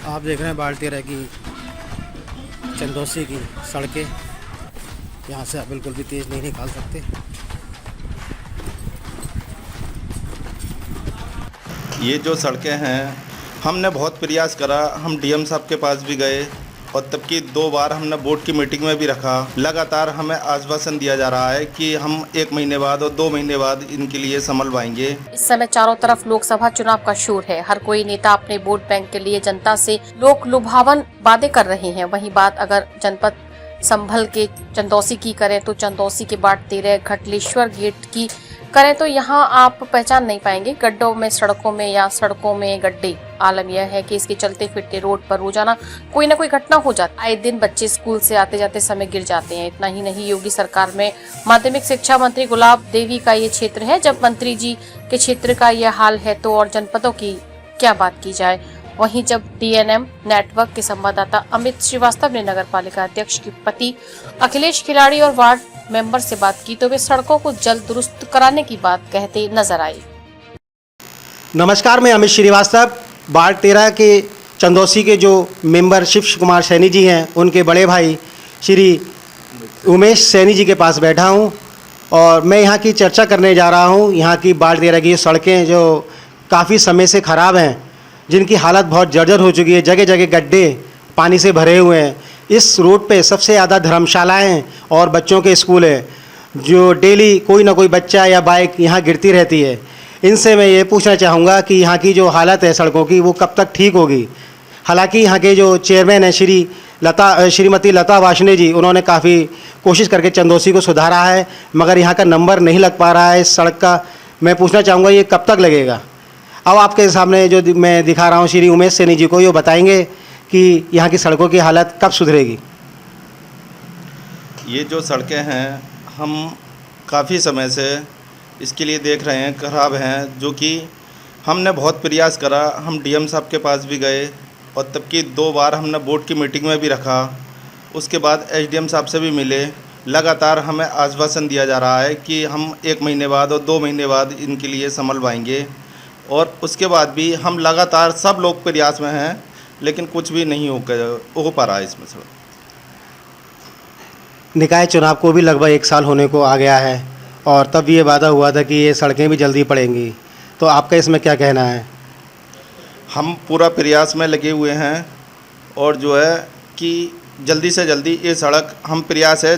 आप देख रहे हैं बाल्टीरा की चंदौसी की सड़कें। यहाँ से आप बिल्कुल भी तेज़ नहीं निकाल सकते। ये जो सड़कें हैं, हमने बहुत प्रयास करा। हम डीएम साहब के पास भी गए और तब की 2 बार हमने बोर्ड की मीटिंग में भी रखा। लगातार हमें आश्वासन दिया जा रहा है कि हम 1 महीने बाद और 2 महीने बाद इनके लिए संभलवाएंगे। इस समय चारों तरफ लोकसभा चुनाव का शोर है। हर कोई नेता अपने वोट बैंक के लिए जनता से लोक लुभावन वादे कर रहे हैं। वहीं बात अगर जनपद संभल के चंदौसी की करें तो चंदौसी के बाटतेरह घटलेश्वर गेट की करें तो यहाँ आप पहचान नहीं पाएंगे गड्ढों में, सड़कों में या सड़कों में गड्ढे। आलम यह है कि इसके चलते फिरते रोड पर रोजाना कोई न कोई घटना हो जाती है। आए दिन बच्चे स्कूल से आते जाते समय गिर जाते हैं। इतना ही नहीं, योगी सरकार में माध्यमिक शिक्षा मंत्री गुलाब देवी का ये क्षेत्र है। जब मंत्री जी के क्षेत्र का यह हाल है तो और जनपदों की क्या बात की जाए। वहीं जब डीएनएम नेटवर्क के संवाददाता अमित श्रीवास्तव ने नगर पालिका अध्यक्ष के पति अखिलेश खिलाड़ी और वार्ड मेंबर से बात की तो वे सड़कों को जल्द दुरुस्त कराने की बात कहते नजर आए। नमस्कार, मैं अमित श्रीवास्तव बाल्टीरा के चंदौसी के जो मेंबर शिव कुमार सैनी जी हैं, उनके बड़े भाई श्री उमेश सैनी जी के पास बैठा हूं और मैं यहां की चर्चा करने जा रहा हूं। यहां की बाल्टीरा की सड़कें जो काफ़ी समय से ख़राब हैं, जिनकी हालत बहुत जर्जर हो चुकी है, जगह जगह गड्ढे पानी से भरे हुए हैं। इस रोड पे सबसे ज़्यादा धर्मशालाएं और बच्चों के स्कूल है, जो डेली कोई ना कोई बच्चा या बाइक यहाँ गिरती रहती है। इनसे मैं ये पूछना चाहूँगा कि यहाँ की जो हालत है सड़कों की, वो कब तक ठीक होगी। हालांकि यहाँ के जो चेयरमैन हैं श्रीमती लता वार्ष्णेय जी, उन्होंने काफ़ी कोशिश करके चंदौसी को सुधारा है, मगर यहाँ का नंबर नहीं लग पा रहा है इस सड़क का। मैं पूछना चाहूँगा ये कब तक लगेगा। अब आपके सामने जो मैं दिखा रहा हूँ श्री उमेश सैनी जी को, ये बताएंगे कि यहाँ की सड़कों की हालत कब सुधरेगी। ये जो सड़कें हैं, हम काफ़ी समय से इसके लिए देख रहे हैं, ख़राब हैं, जो कि हमने बहुत प्रयास करा। हम डीएम साहब के पास भी गए और तब की 2 बार हमने बोर्ड की मीटिंग में भी रखा। उसके बाद एसडीएम साहब से भी मिले। लगातार हमें आश्वासन दिया जा रहा है कि हम 1 महीने बाद और 2 महीने बाद इनके लिए संभलवाएंगे। और उसके बाद भी हम लगातार सब लोग प्रयास में हैं, लेकिन कुछ भी नहीं हो पा रहा है इसमें। सर, निकाय चुनाव को भी लगभग 1 साल होने को आ गया है और तब ये वादा हुआ था कि ये सड़कें भी जल्दी पड़ेंगी, तो आपका इसमें क्या कहना है। हम पूरा प्रयास में लगे हुए हैं और जो है कि जल्दी से जल्दी ये सड़क, हम प्रयास है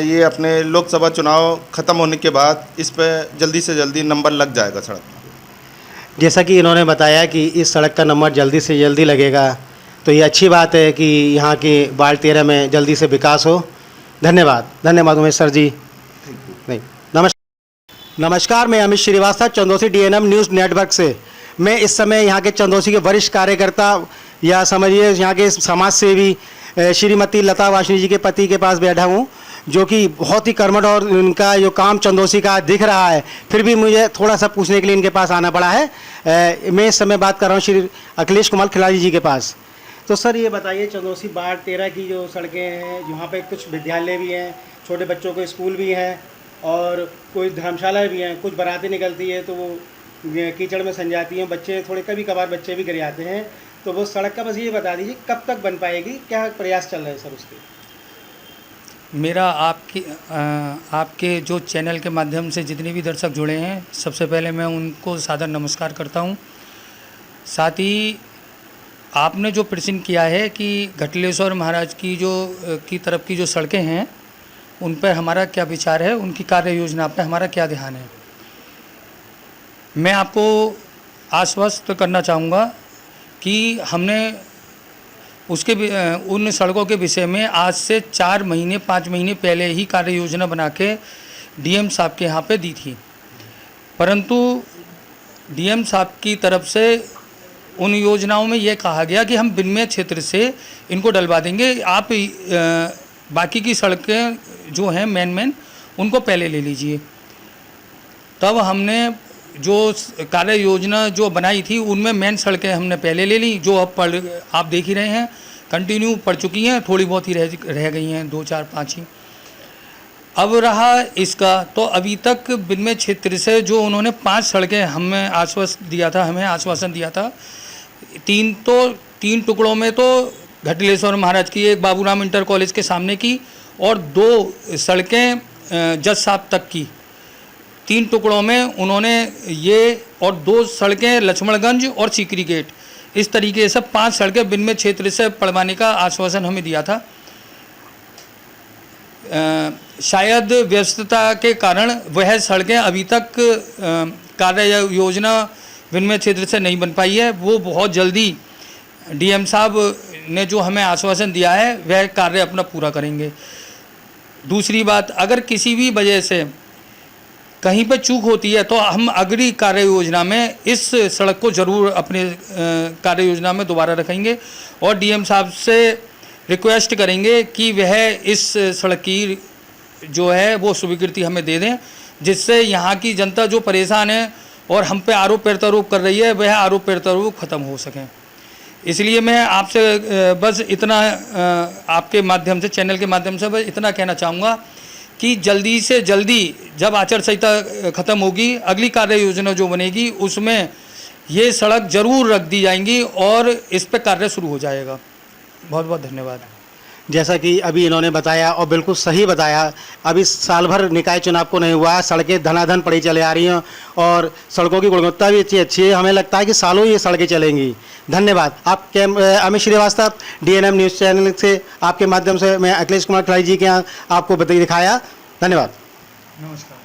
ये अपने लोकसभा चुनाव ख़त्म होने के बाद इस पर जल्दी से जल्दी नंबर लग जाएगा सड़क। जैसा कि इन्होंने बताया कि इस सड़क का नंबर जल्दी से जल्दी लगेगा, तो ये अच्छी बात है कि यहाँ के बाल्टीरा में जल्दी से विकास हो। धन्यवाद उमेश सर जी। नहीं, नमस्कार, मैं Amit Shrivastava Chandausi DNM news network से। मैं इस समय यहाँ के चंदौसी के वरिष्ठ कार्यकर्ता या समझिए यहाँ के समाज सेवी श्रीमती लता वार्ष्णेय जी के पति के पास बैठा हूँ, जो कि बहुत ही कर्मठ और उनका जो काम चंदौसी का दिख रहा है। फिर भी मुझे थोड़ा सा पूछने के लिए इनके पास आना पड़ा है। मैं इस समय बात कर रहा हूँ श्री अखिलेश कुमार खिलाड़ी जी के पास। तो सर ये बताइए, चंदौसी बाल्टीरा की जो सड़कें हैं, यहाँ पे कुछ विद्यालय भी हैं, छोटे बच्चों के स्कूल भी हैं और कोई धर्मशाला भी हैं। कुछ बारातें निकलती है तो वो कीचड़ में सन जाती हैं, बच्चे थोड़े कभी कभार बच्चे भी गिर जाते हैं। तो वो सड़क का बस ये बता दीजिए कब तक बन पाएगी, क्या प्रयास चल रहे हैं सर उसके। मेरा आपके जो चैनल के माध्यम से जितने भी दर्शक जुड़े हैं, सबसे पहले मैं उनको सादर नमस्कार करता हूं। साथ ही आपने जो प्रश्न किया है कि घटलेश्वर महाराज की तरफ की जो सड़कें हैं, उन पर हमारा क्या विचार है, उनकी कार्य योजना पर हमारा क्या ध्यान है। मैं आपको आश्वस्त करना चाहूँगा कि हमने उन सड़कों के विषय में आज से 4 महीने 5 महीने पहले ही कार्य योजना बना के डीएम साहब के यहाँ पे दी थी, परंतु डीएम साहब की तरफ से उन योजनाओं में ये कहा गया कि हम बिनमे क्षेत्र से इनको डलवा देंगे, आप बाकी की सड़कें जो हैं मेन उनको पहले ले लीजिए। तब हमने जो कार्य योजना जो बनाई थी उनमें मेन सड़कें हमने पहले ले ली, जो अब आप देख ही रहे हैं कंटिन्यू पड़ चुकी हैं, थोड़ी बहुत ही रह गई हैं, 2 4 5 ही। अब रहा इसका, तो अभी तक बिनमे क्षेत्र से जो उन्होंने 5 सड़कें हमें आश्वासन दिया था, 3 तो 3 टुकड़ों में तो घटिलेश्वर महाराज की, एक बाबूराम इंटर कॉलेज के सामने की, और 2 सड़कें जज साहब तक की। 3 टुकड़ों में उन्होंने ये, और 2 सड़कें लक्ष्मणगंज और सीकरी गेट, इस तरीके से 5 सड़कें विनिमय क्षेत्र से पड़वाने का आश्वासन हमें दिया था। शायद व्यस्तता के कारण वह सड़कें अभी तक कार्य योजना विनिमय क्षेत्र से नहीं बन पाई है। वो बहुत जल्दी डीएम साहब ने जो हमें आश्वासन दिया है वह कार्य अपना पूरा करेंगे। दूसरी बात, अगर किसी भी वजह से कहीं पर चूक होती है तो हम अगली कार्य योजना में इस सड़क को ज़रूर अपने कार्य योजना में दोबारा रखेंगे, और डीएम साहब से रिक्वेस्ट करेंगे कि वह इस सड़क की जो है वो स्वीकृति हमें दे दें, जिससे यहाँ की जनता जो परेशान है और हम पे आरोप प्रत्यारोप कर रही है वह आरोप प्रत्यारोप ख़त्म हो सकें। इसलिए मैं आपसे बस इतना आपके माध्यम से, चैनल के माध्यम से बस इतना कहना चाहूँगा कि जल्दी से जल्दी जब आचार संहिता ख़त्म होगी, अगली कार्य योजना जो बनेगी उसमें ये सड़क ज़रूर रख दी जाएंगी और इस पर कार्य शुरू हो जाएगा। बहुत बहुत धन्यवाद। जैसा कि अभी इन्होंने बताया और बिल्कुल सही बताया, अभी साल भर निकाय चुनाव को नहीं हुआ, सड़कें धनाधन पड़ी चले आ रही हैं और सड़कों की गुणवत्ता भी अच्छी है। हमें लगता है कि सालों ये सड़कें चलेंगी। धन्यवाद। आप Amit Shrivastava, DNM news channel से आपके माध्यम से मैं अखिलेश कुमार खलाई जी के यहाँ आपको दिखाया। धन्यवाद। नमस्कार।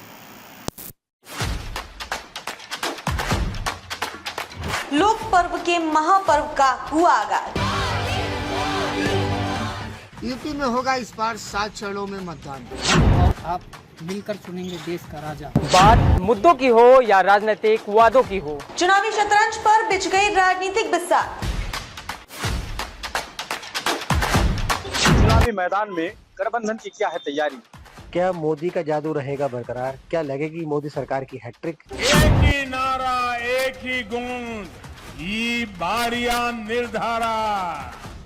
लोक पर्व के महापर्व का हुआ आगाज। यूपी में होगा इस बार 7 चरणों में मतदान। आप मिलकर चुनेंगे देश का राजा। बात मुद्दों की हो या राजनीतिक वादों की हो, चुनावी शतरंज पर बिछ गई राजनीतिक बिस्सात। चुनावी मैदान में गठबंधन की क्या है तैयारी? क्या मोदी का जादू रहेगा बरकरार? क्या लगेगी मोदी सरकार की हैट्रिक? एक ही नारा, एक ही गूंज, ये बारियां निर्धारा,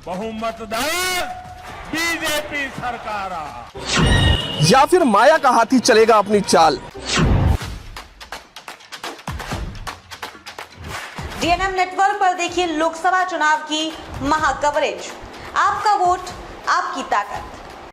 बहुमतदार बीजेपी सरकार। या फिर माया का हाथी चलेगा अपनी चाल? DNM नेटवर्क पर देखिए लोकसभा चुनाव की महा कवरेज। आपका वोट, आपकी ताकत।